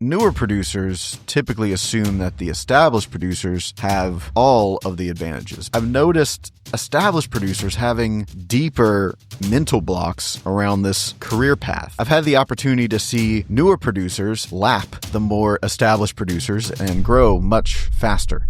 newer producers typically assume that the established producers have all of the advantages. I've noticed established producers having deeper mental blocks around this career path. I've had the opportunity to see newer producers lap the more established producers and grow much faster.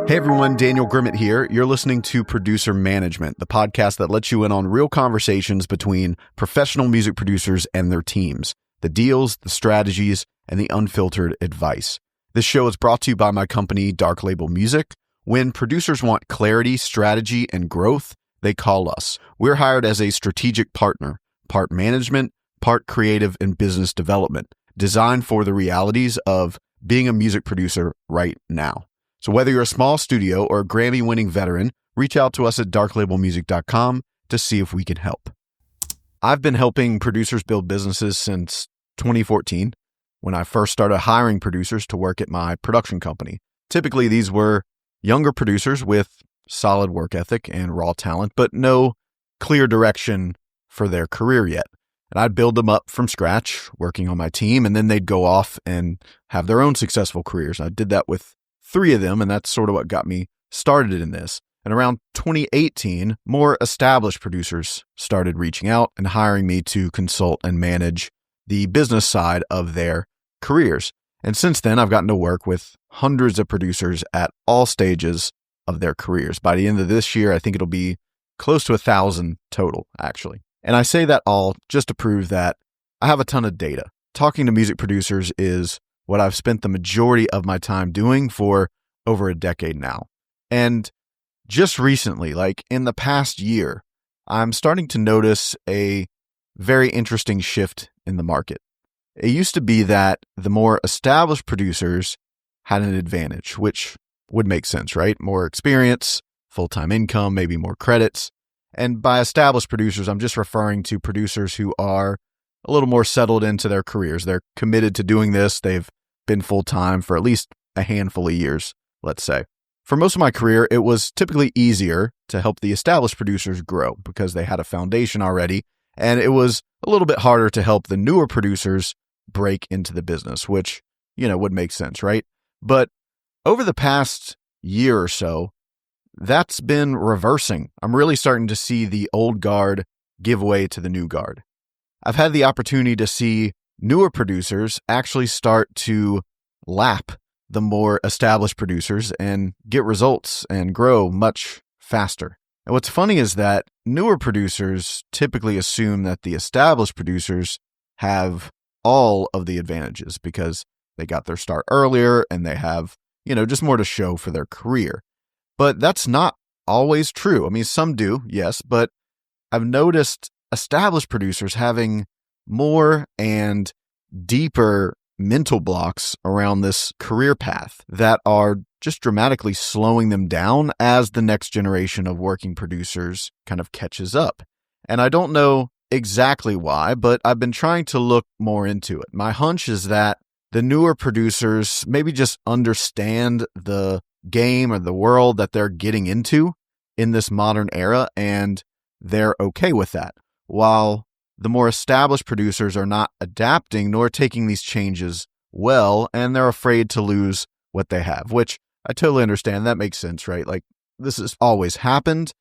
Hey everyone, Daniel Grimmett here. You're listening to Producer Management, the podcast that lets you in on real conversations between professional music producers and their teams, the deals, the strategies, and the unfiltered advice. This show is brought to you by my company, Dark Label Music. When producers want clarity, strategy, and growth, they call us. We're hired as a strategic partner, part management, part creative and business development, designed for the realities of being a music producer right now. So whether you're a small studio or a Grammy-winning veteran, reach out to us at darklabelmusic.com to see if we can help. I've been helping producers build businesses since 2014, when I first started hiring producers to work at my production company. Typically, these were younger producers with solid work ethic and raw talent, but no clear direction for their career yet. And I'd build them up from scratch, working on my team, and then they'd go off and have their own successful careers. I did that with 3 of them, and that's sort of what got me started in this. And around 2018, more established producers started reaching out and hiring me to consult and manage the business side of their careers. And since then, I've gotten to work with hundreds of producers at all stages of their careers. By the end of this year, I think it'll be close to 1,000 total, actually. And I say that all just to prove that I have a ton of data. Talking to music producers is what I've spent the majority of my time doing for over a decade now. And just recently, like in the past year, I'm starting to notice a very interesting shift in the market. It used to be that the more established producers had an advantage, which would make sense, right? More experience, full-time income, maybe more credits. And by established producers, I'm just referring to producers who are a little more settled into their careers. They're committed to doing this. They've been full-time for at least a handful of years, let's say. For most of my career, it was typically easier to help the established producers grow because they had a foundation already, and it was a little bit harder to help the newer producers break into the business, which, would make sense, right? But over the past year or so, that's been reversing. I'm really starting to see the old guard give way to the new guard. I've had the opportunity to see newer producers actually start to lap the more established producers and get results and grow much faster. And what's funny is that newer producers typically assume that the established producers have all of the advantages because they got their start earlier and they have, just more to show for their career. But that's not always true. I mean, some do, yes, but I've noticed established producers having more and deeper mental blocks around this career path that are just dramatically slowing them down as the next generation of working producers kind of catches up. And I don't know exactly why, but I've been trying to look more into it. My hunch is that the newer producers maybe just understand the game or the world that they're getting into in this modern era, and they're okay with that. While the more established producers are not adapting nor taking these changes well, and they're afraid to lose what they have, which I totally understand. That makes sense, right? Like, this has always happened,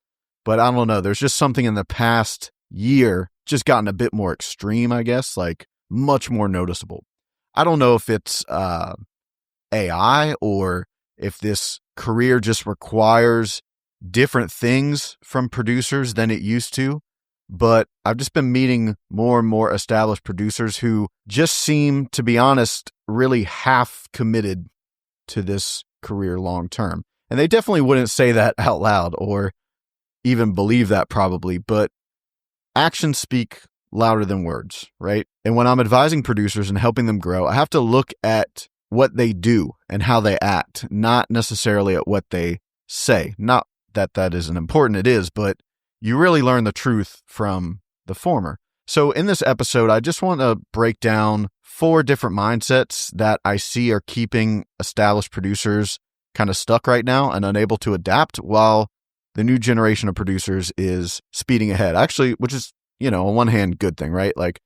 but I don't know. There's just something in the past year just gotten a bit more extreme, I guess, like much more noticeable. I don't know if it's AI or if this career just requires different things from producers than it used to. But I've just been meeting more and more established producers who just seem, to be honest, really half committed to this career long term. And they definitely wouldn't say that out loud or even believe that probably, but actions speak louder than words, right? And when I'm advising producers and helping them grow, I have to look at what they do and how they act, not necessarily at what they say. Not that that isn't important, it is, but you really learn the truth from the former. So in this episode, I just want to break down 4 different mindsets that I see are keeping established producers kind of stuck right now and unable to adapt while the new generation of producers is speeding ahead. Actually, which is on one hand, good thing, right? Like,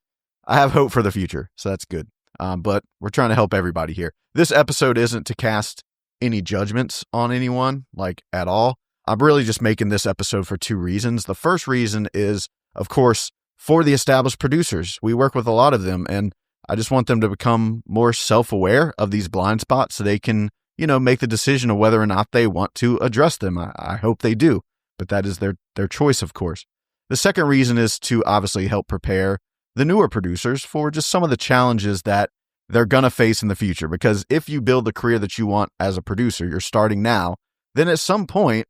I have hope for the future, so that's good. But we're trying to help everybody here. This episode isn't to cast any judgments on anyone, like, at all. I'm really just making this episode for two reasons. The first reason is, of course, for the established producers. We work with a lot of them, and I just want them to become more self-aware of these blind spots so they can, make the decision of whether or not they want to address them. I hope they do, but that is their choice, of course. The second reason is to obviously help prepare the newer producers for just some of the challenges that they're going to face in the future. Because if you build the career that you want as a producer, you're starting now, then at some point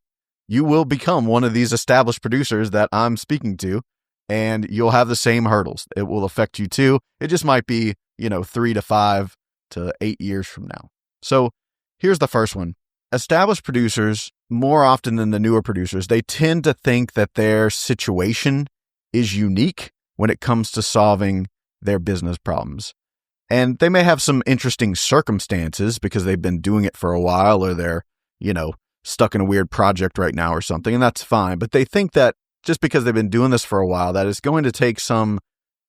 you will become one of these established producers that I'm speaking to, and you'll have the same hurdles. It will affect you too. It just might be, 3 to 5 to 8 years from now. So here's the first one. Established producers, more often than the newer producers, they tend to think that their situation is unique when it comes to solving their business problems. And they may have some interesting circumstances because they've been doing it for a while, or they're, stuck in a weird project right now or something, and that's fine. But they think that just because they've been doing this for a while, that it's going to take some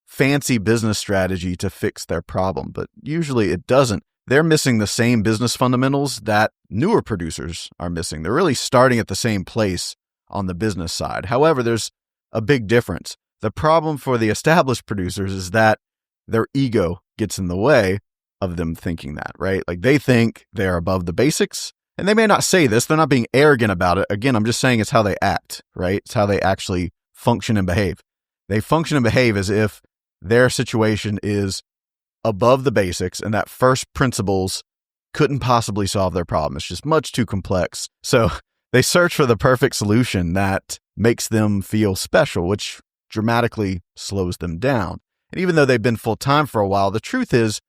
fancy business strategy to fix their problem. But usually it doesn't. They're missing the same business fundamentals that newer producers are missing. They're really starting at the same place on the business side. However, there's a big difference. The problem for the established producers is that their ego gets in the way of them thinking that, right? Like, they think they're above the basics, and they may not say this. They're not being arrogant about it. Again, I'm just saying it's how they act, right? It's how they actually function and behave. They function and behave as if their situation is above the basics, and that first principles couldn't possibly solve their problem. It's just much too complex. So they search for the perfect solution that makes them feel special, which dramatically slows them down. And even though they've been full-time for a while, the truth is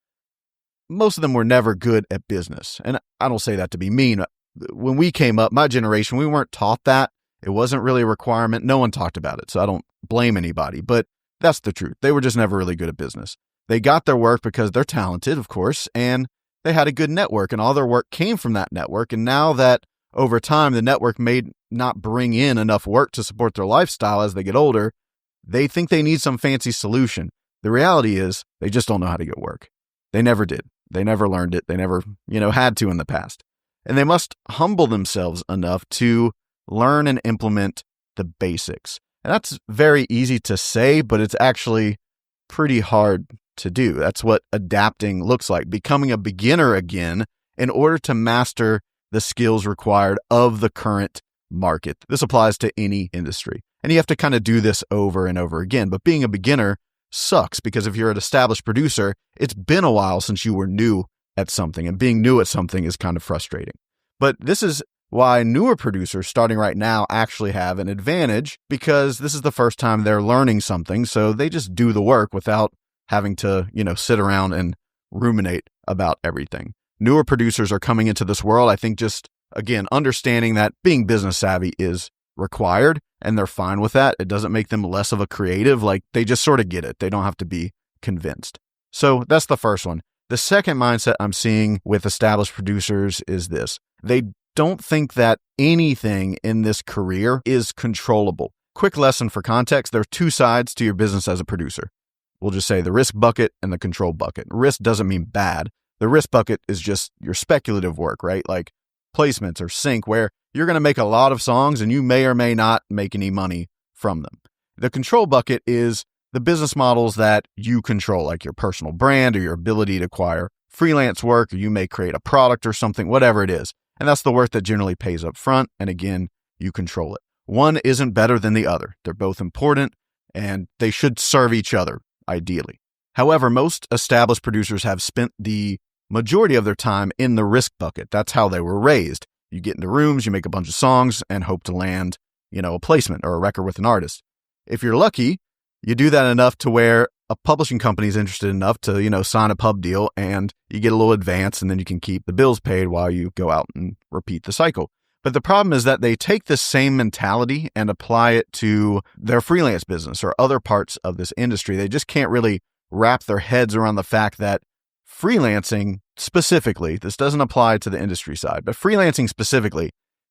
most of them were never good at business. And I don't say that to be mean. When we came up, my generation, we weren't taught that. It wasn't really a requirement. No one talked about it. So I don't blame anybody, but that's the truth. They were just never really good at business. They got their work because they're talented, of course, and they had a good network, and all their work came from that network. And now that over time, the network may not bring in enough work to support their lifestyle as they get older, they think they need some fancy solution. The reality is they just don't know how to get work. They never did. They never learned it. They never, had to in the past. And they must humble themselves enough to learn and implement the basics. And that's very easy to say, but it's actually pretty hard to do. That's what adapting looks like, becoming a beginner again in order to master the skills required of the current market. This applies to any industry. And you have to kind of do this over and over again. But being a beginner sucks, because if you're an established producer, it's been a while since you were new at something, and being new at something is kind of frustrating. But this is why newer producers starting right now actually have an advantage, because this is the first time they're learning something. So they just do the work without having to, sit around and ruminate about everything. Newer producers are coming into this world, I think, just, again, understanding that being business savvy is required, and they're fine with that. It doesn't make them less of a creative. Like, they just sort of get it. They don't have to be convinced. So that's the first one. The second mindset I'm seeing with established producers is this. They don't think that anything in this career is controllable. Quick lesson for context. There are two sides to your business as a producer. We'll just say the risk bucket and the control bucket. Risk doesn't mean bad. The risk bucket is just your speculative work, right? Like placements or sync, where you're going to make a lot of songs and you may or may not make any money from them. The control bucket is the business models that you control, like your personal brand or your ability to acquire freelance work, or you may create a product or something, whatever it is. And that's the work that generally pays up front. And again, you control it. One isn't better than the other. They're both important and they should serve each other, ideally. However, most established producers have spent the majority of their time in the risk bucket. That's how they were raised. You get into rooms, you make a bunch of songs and hope to land, a placement or a record with an artist. If you're lucky, you do that enough to where a publishing company is interested enough to, sign a pub deal, and you get a little advance, and then you can keep the bills paid while you go out and repeat the cycle. But the problem is that they take this same mentality and apply it to their freelance business or other parts of this industry. They just can't really wrap their heads around the fact that freelancing specifically, this doesn't apply to the industry side, but freelancing specifically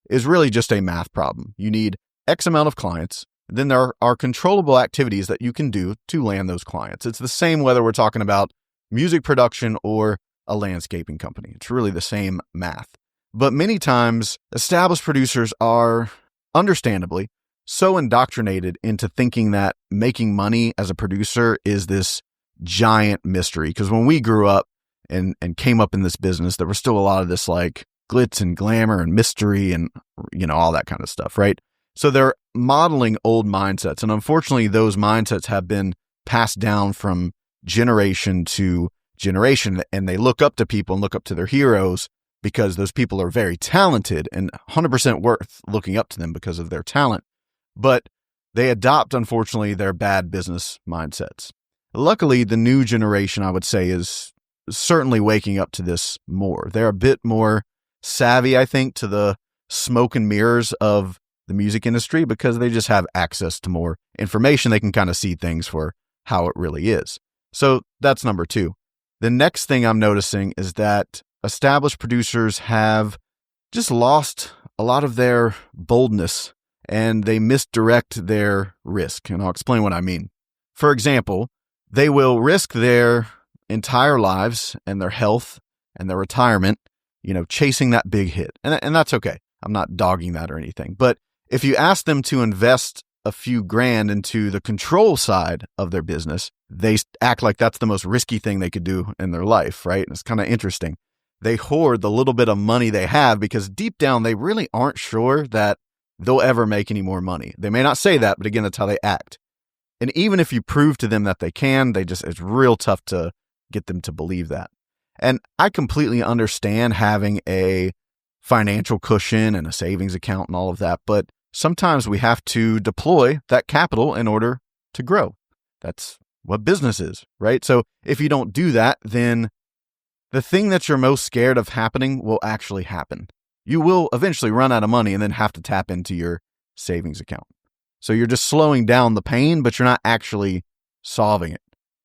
is really just a math problem. You need X amount of clients. Then there are controllable activities that you can do to land those clients. It's the same whether we're talking about music production or a landscaping company. It's really the same math. But many times, established producers are, understandably, so indoctrinated into thinking that making money as a producer is this giant mystery. Because when we grew up and came up in this business, there was still a lot of this like glitz and glamour and mystery and, all that kind of stuff, right? So they're modeling old mindsets. And unfortunately, those mindsets have been passed down from generation to generation. And they look up to people and look up to their heroes because those people are very talented and 100% worth looking up to them because of their talent. But they adopt, unfortunately, their bad business mindsets. Luckily, the new generation, I would say, is certainly waking up to this more. They're a bit more savvy, I think, to the smoke and mirrors of the music industry because they just have access to more information. They can kind of see things for how it really is. So that's number two. The next thing I'm noticing is that established producers have just lost a lot of their boldness and they misdirect their risk. And I'll explain what I mean. For example, they will risk their entire lives and their health and their retirement, chasing that big hit. And that's okay. I'm not dogging that or anything. But if you ask them to invest a few grand into the control side of their business, they act like that's the most risky thing they could do in their life, right? And it's kind of interesting. They hoard the little bit of money they have because deep down, they really aren't sure that they'll ever make any more money. They may not say that, but again, that's how they act. And even if you prove to them that they can, it's real tough to get them to believe that. And I completely understand having a financial cushion and a savings account and all of that, but sometimes we have to deploy that capital in order to grow. That's what business is, right? So if you don't do that, then the thing that you're most scared of happening will actually happen. You will eventually run out of money and then have to tap into your savings account. So you're just slowing down the pain, but you're not actually solving it.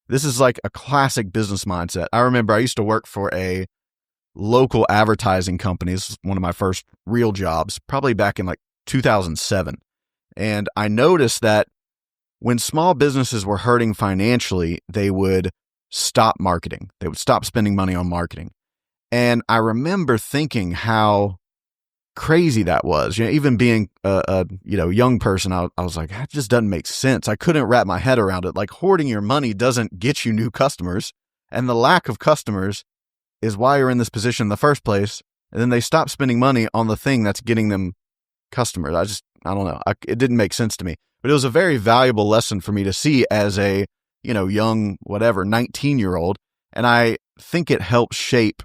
This is like a classic business mindset. I remember I used to work for a local advertising company. This was one of my first real jobs, probably back in like 2007. And I noticed that when small businesses were hurting financially, they would stop marketing. They would stop spending money on marketing. And I remember thinking how crazy that was. Even being a young person, I was like, that just doesn't make sense. I couldn't wrap my head around it. Like hoarding your money doesn't get you new customers. And the lack of customers is why you're in this position in the first place. And then they stop spending money on the thing that's getting them customers. I don't know. It didn't make sense to me, but it was a very valuable lesson for me to see as a, young, 19-year-old. And I think it helped shape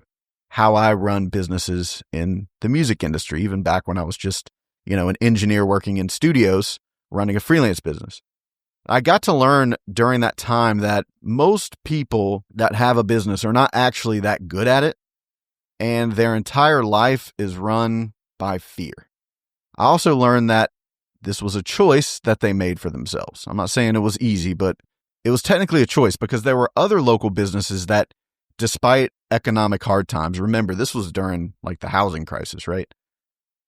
how I run businesses in the music industry, even back when I was just, an engineer working in studios, running a freelance business. I got to learn during that time that most people that have a business are not actually that good at it, and their entire life is run by fear. I also learned that this was a choice that they made for themselves. I'm not saying it was easy, but it was technically a choice because there were other local businesses that, despite economic hard times, remember this was during like the housing crisis, right?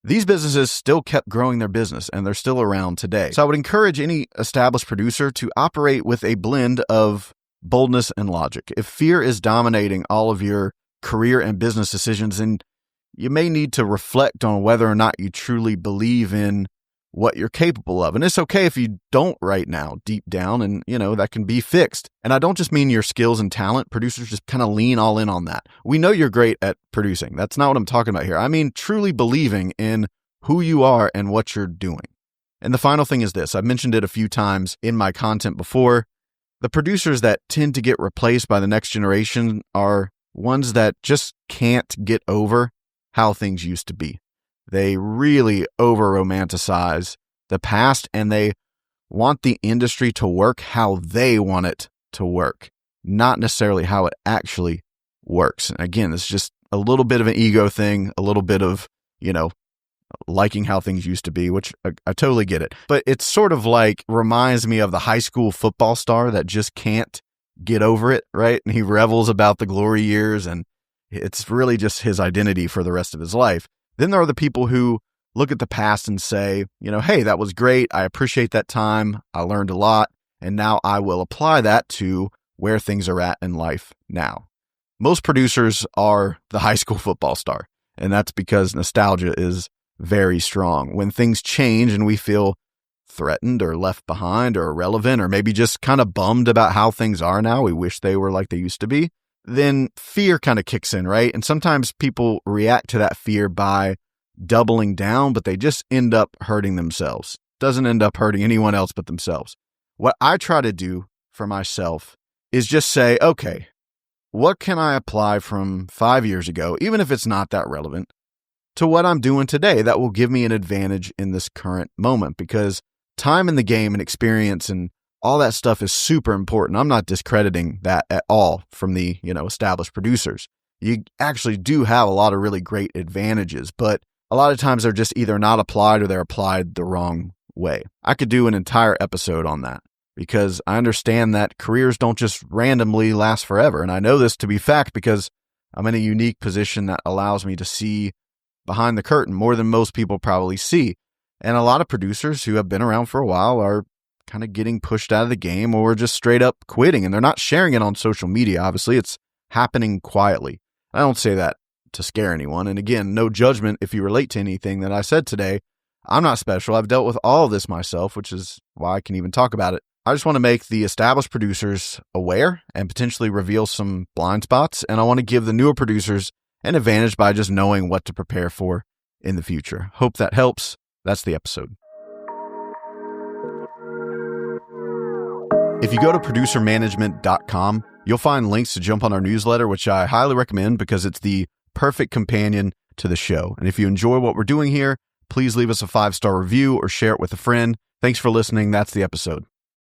These businesses still kept growing their business and they're still around today. So I would encourage any established producer to operate with a blend of boldness and logic. If fear is dominating all of your career and business decisions, then you may need to reflect on whether or not you truly believe in what you're capable of. And it's okay if you don't right now, deep down, and that can be fixed. And I don't just mean your skills and talent. Producers just kind of lean all in on that. We know you're great at producing. That's not what I'm talking about here. I mean truly believing in who you are and what you're doing. And the final thing is this. I've mentioned it a few times in my content before. The producers that tend to get replaced by the next generation are ones that just can't get over how things used to be. They really over-romanticize the past and they want the industry to work how they want it to work, not necessarily how it actually works. And again, it's just a little bit of an ego thing, a little bit of, liking how things used to be, which I totally get it. But it's sort of like reminds me of the high school football star that just can't get over it, right? And he revels about the glory years and it's really just his identity for the rest of his life. Then there are the people who look at the past and say, hey, that was great. I appreciate that time. I learned a lot. And now I will apply that to where things are at in life now. Most producers are the high school football star, and that's because nostalgia is very strong. When things change and we feel threatened or left behind or irrelevant, or maybe just kind of bummed about how things are now, we wish they were like they used to be, then fear kind of kicks in, right? And sometimes people react to that fear by doubling down, but they just end up hurting themselves. Doesn't end up hurting anyone else but themselves. What I try to do for myself is just say, okay, what can I apply from 5 years ago, even if it's not that relevant, to what I'm doing today that will give me an advantage in this current moment? Because time in the game and experience and all that stuff is super important. I'm not discrediting that at all from the, established producers. You actually do have a lot of really great advantages, but a lot of times they're just either not applied or they're applied the wrong way. I could do an entire episode on that because I understand that careers don't just randomly last forever. And I know this to be fact because I'm in a unique position that allows me to see behind the curtain more than most people probably see. And a lot of producers who have been around for a while are kind of getting pushed out of the game or just straight up quitting, and they're not sharing it on social media. Obviously, it's happening quietly. I don't say that to scare anyone. And again, no judgment if you relate to anything that I said today. I'm not special. I've dealt with all of this myself, which is why I can even talk about it. I just want to make the established producers aware and potentially reveal some blind spots. And I want to give the newer producers an advantage by just knowing what to prepare for in the future. Hope that helps. That's the episode. If you go to producermanagement.com, you'll find links to jump on our newsletter, which I highly recommend because it's the perfect companion to the show. And if you enjoy what we're doing here, please leave us a 5-star review or share it with a friend. Thanks for listening. That's the episode.